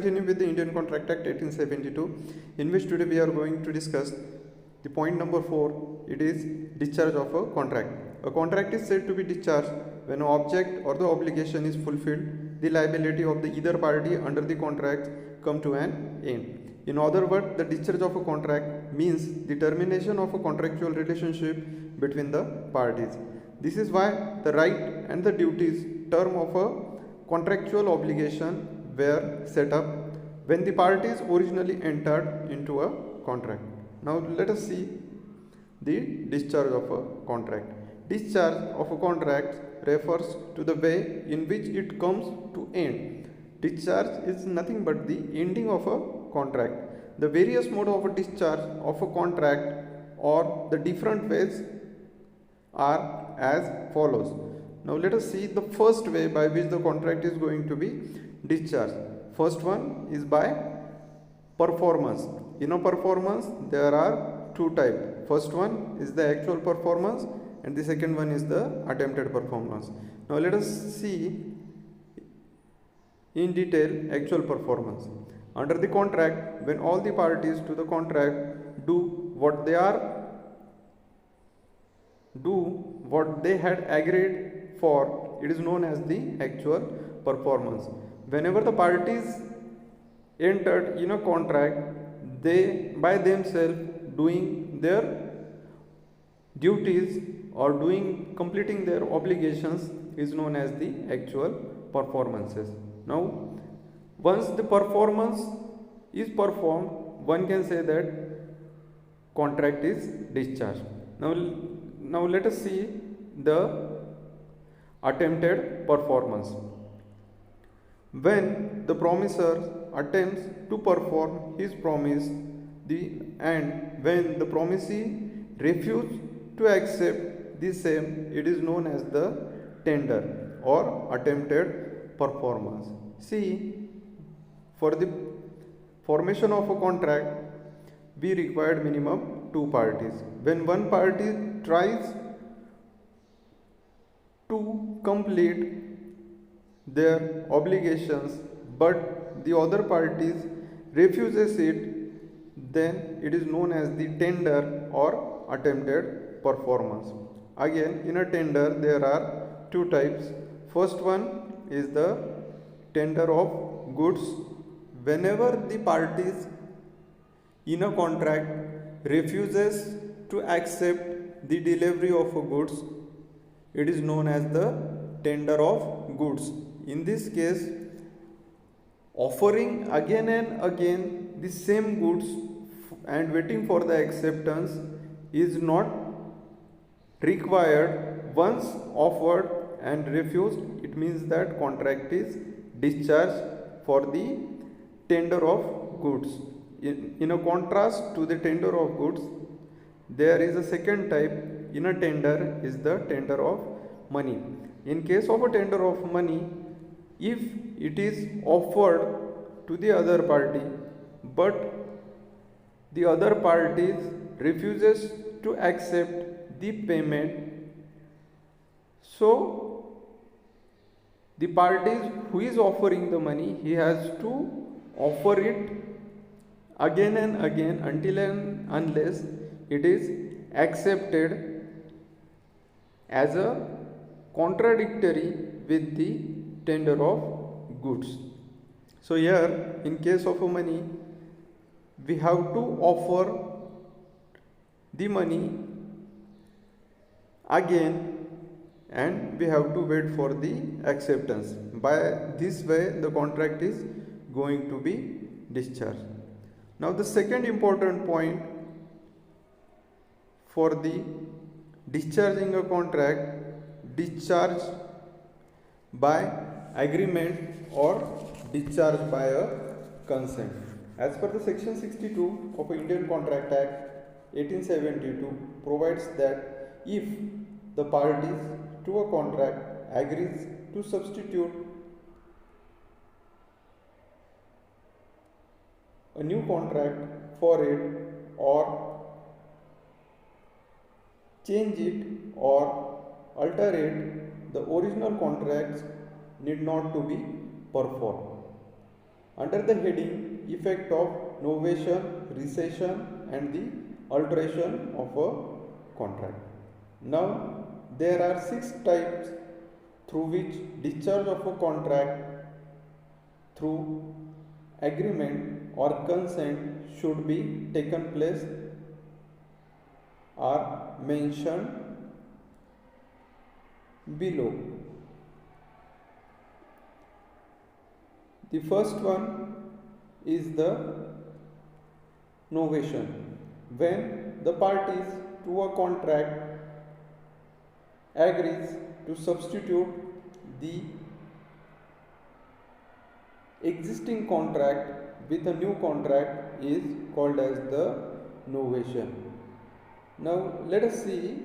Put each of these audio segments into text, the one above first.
continue with the Indian Contract Act 1872, in which today we are going to discuss the point number 4. It is discharge of a contract. A contract is said to be discharged when an object or the obligation is fulfilled, the liability of the either party under the contract come to an end. In other words, the discharge of a contract means the termination of a contractual relationship between the parties. This is why the right and the duties term of a contractual obligation were set up when the parties originally entered into a contract. Now let us see the discharge of a contract. Discharge of a contract refers to the way in which it comes to end. Discharge is nothing but the ending of a contract. The various modes of a discharge of a contract or the different ways are as follows. Now let us see the first way by which the contract is going to be discharged. First one is by performance. In a performance there are two types. First one is the actual performance and the second one is the attempted performance. Now let us see in detail actual performance. Under the contract, when all the parties to the contract do what they had agreed for, it is known as the actual performance. Whenever the parties entered in a contract, they by themselves doing their duties or completing their obligations is known as the actual performances. Now, once the performance is performed, one can say that contract is discharged. Now let us see the attempted performance. When the promisor attempts to perform his promise and when the promisee refuses to accept the same, it is known as the tender or attempted performance. See, for the formation of a contract, we required minimum two parties. When one party tries to complete their obligations but the other parties refuses it, then it is known as the tender or attempted performance. Again, in a tender there are two types. First one is the tender of goods. Whenever the parties in a contract refuses to accept the delivery of a goods, it is known as the tender of goods. In this case, offering again and again the same goods and waiting for the acceptance is not required. Once offered and refused, it means that contract is discharged for the tender of goods. In a contrast to the tender of goods, there is a second type in a tender is the tender of money. In case of a tender of money, if it is offered to the other party but the other party refuses to accept the payment, so the party who is offering the money, he has to offer it again and again until and unless it is accepted as a contradictory with the tender of goods. So here, in case of money, we have to offer the money again and we have to wait for the acceptance. By this way, the contract is going to be discharged. Now the second important point for the discharging a contract, discharge by agreement or discharge by a consent. As per the section 62 of Indian Contract Act 1872 provides that if the parties to a contract agrees to substitute a new contract for it or change it or alter it, the original contracts need not to be performed. under the heading effect of novation, recession and the alteration of a contract. Now there are 6 types through which discharge of a contract through agreement or consent should be taken place are mentioned below. The first one is the novation. When the parties to a contract agrees to substitute the existing contract with a new contract is called as the novation. Now let us see,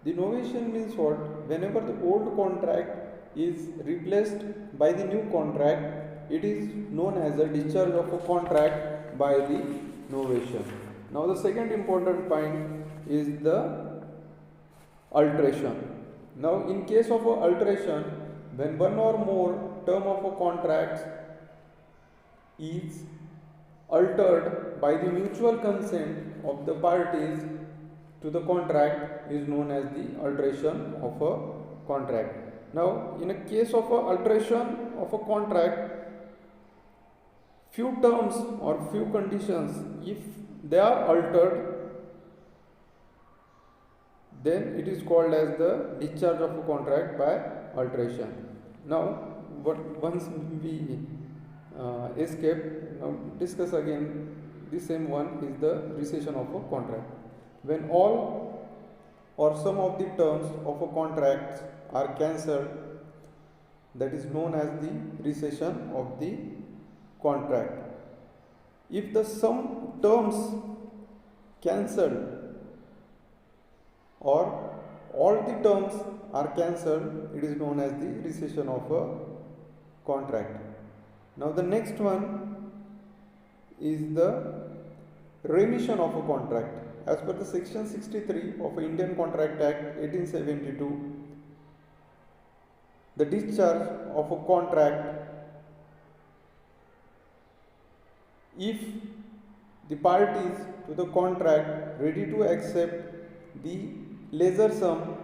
the novation means what? Whenever the old contract is replaced by the new contract, it is known as a discharge of a contract by the novation. Now the second important point is the alteration. Now in case of a alteration, when one or more term of a contract is altered by the mutual consent of the parties to the contract is known as the alteration of a contract. Now in a case of a alteration of a contract, few terms or few conditions, if they are altered, then it is called as the discharge of a contract by alteration. Now once we escape, now discuss again the same one is the rescission of a contract. When all or some of the terms of a contract are cancelled, that is known as the rescission of the contract. If the some terms cancelled or all the terms are cancelled, it is known as the rescission of a contract. Now the next one is the remission of a contract. As per the section 63 of Indian Contract Act 1872, the discharge of a contract, if the parties to the contract ready to accept the lesser sum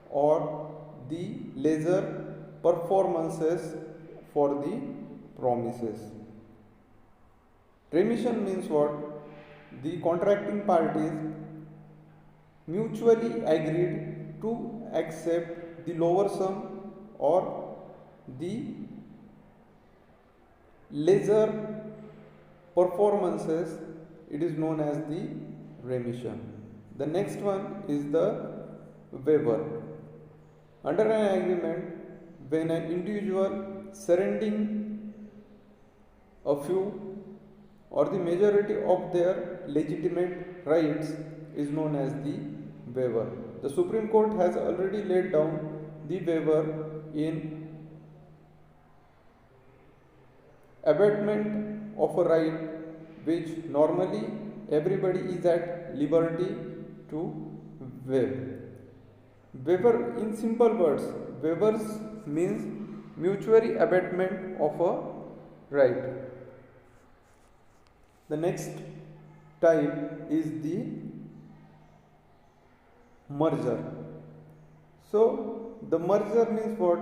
or the lesser performances for the promises. Remission means what? The contracting parties mutually agreed to accept the lower sum or the lesser performances, it is known as the remission. The next one is the waiver. Under an agreement, when an individual surrendering a few or the majority of their legitimate rights is known as the waiver. The Supreme Court has already laid down the waiver in abatement of a right which normally everybody is at liberty to waive. Waiver, in simple words, waivers means mutual abatement of a right. The next type is the merger. So the merger means what?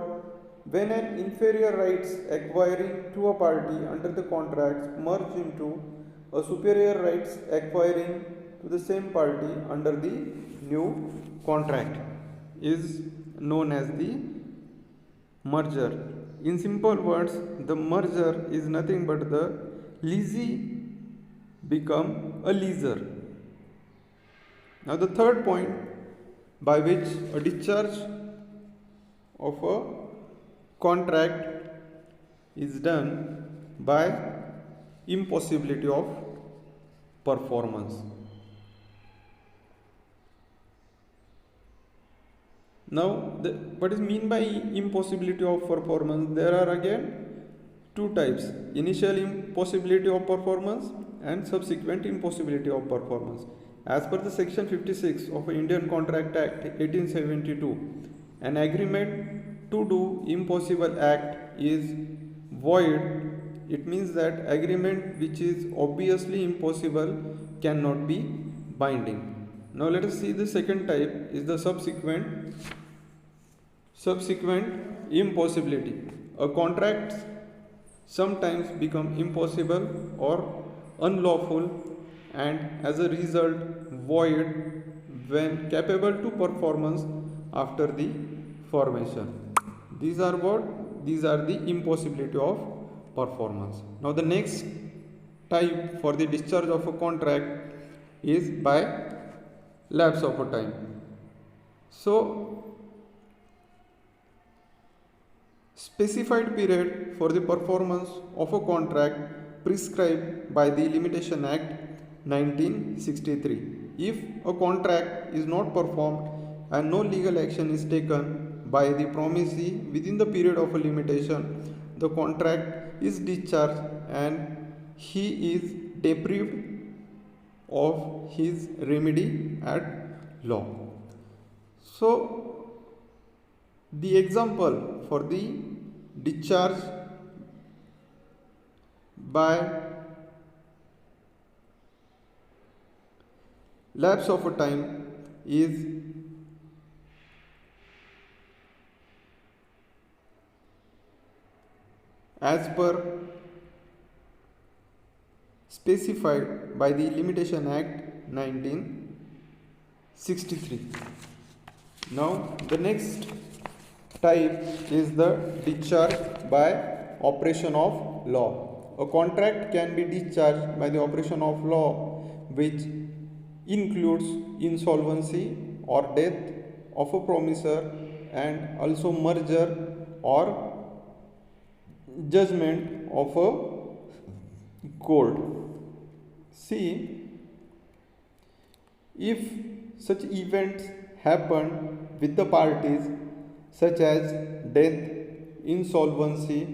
When an inferior rights acquiring to a party under the contracts merge into a superior rights acquiring to the same party under the new contract is known as the merger. In simple words, the merger is nothing but the lessee become a leaser. Now the third point by which a discharge of a contract is done by impossibility of performance. Now what is mean by impossibility of performance? There are again two types: initial impossibility of performance and subsequent impossibility of performance. As per the section 56 of Indian Contract Act 1872, an agreement to do impossible act is void it means that agreement which is obviously impossible cannot be binding. Now let us see the second type is the subsequent impossibility. A contract sometimes become impossible or unlawful and as a result void when capable to performance after the formation. These are what? These are the impossibility of performance. Now the next type for the discharge of a contract is by lapse of a time. So specified period for the performance of a contract prescribed by the Limitation Act 1963. If a contract is not performed and no legal action is taken by the promisee within the period of a limitation, the contract is discharged and he is deprived of his remedy at law. So the example for the discharge by lapse of a time is as per specified by the Limitation Act 1963. Now the next type is the discharge by operation of law. A contract can be discharged by the operation of law which includes insolvency or death of a promisor and also merger or judgment of a court. See, if such events happen with the parties such as death, insolvency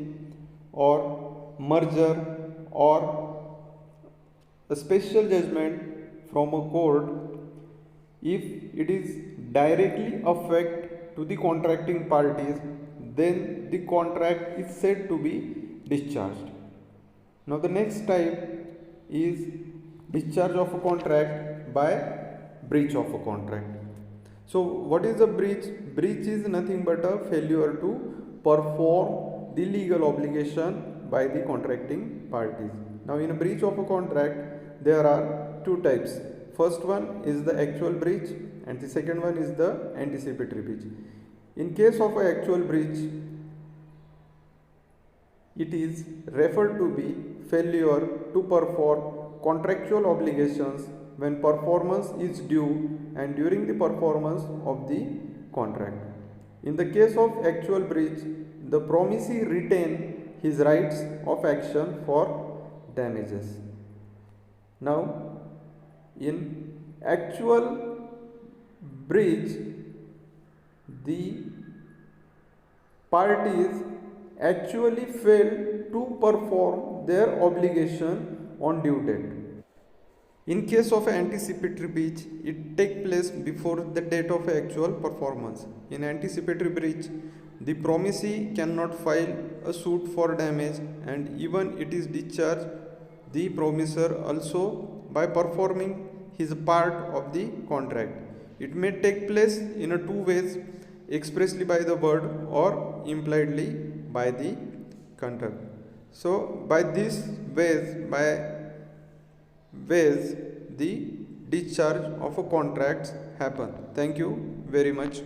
or merger or a special judgment from a court, if it is directly affect to the contracting parties, then the contract is said to be discharged. Now the next type is discharge of a contract by breach of a contract. So what is a breach? Breach is nothing but a failure to perform the legal obligation by the contracting parties. Now in a breach of a contract there are two types. First one is the actual breach and the second one is the anticipatory breach. In case of an actual breach, it is referred to be failure to perform contractual obligations when performance is due and during the performance of the contract. In the case of actual breach, the promisee retain his rights of action for damages. Now, in actual breach, the parties actually failed to perform their obligation on due date. In case of anticipatory breach, it takes place before the date of actual performance. In anticipatory breach, the promisee cannot file a suit for damage and even it is discharged the promisor also by performing his part of the contract. It may take place in a two ways, expressly by the word or impliedly by the contract. So by these ways, the discharge of a contract happen. Thank you very much.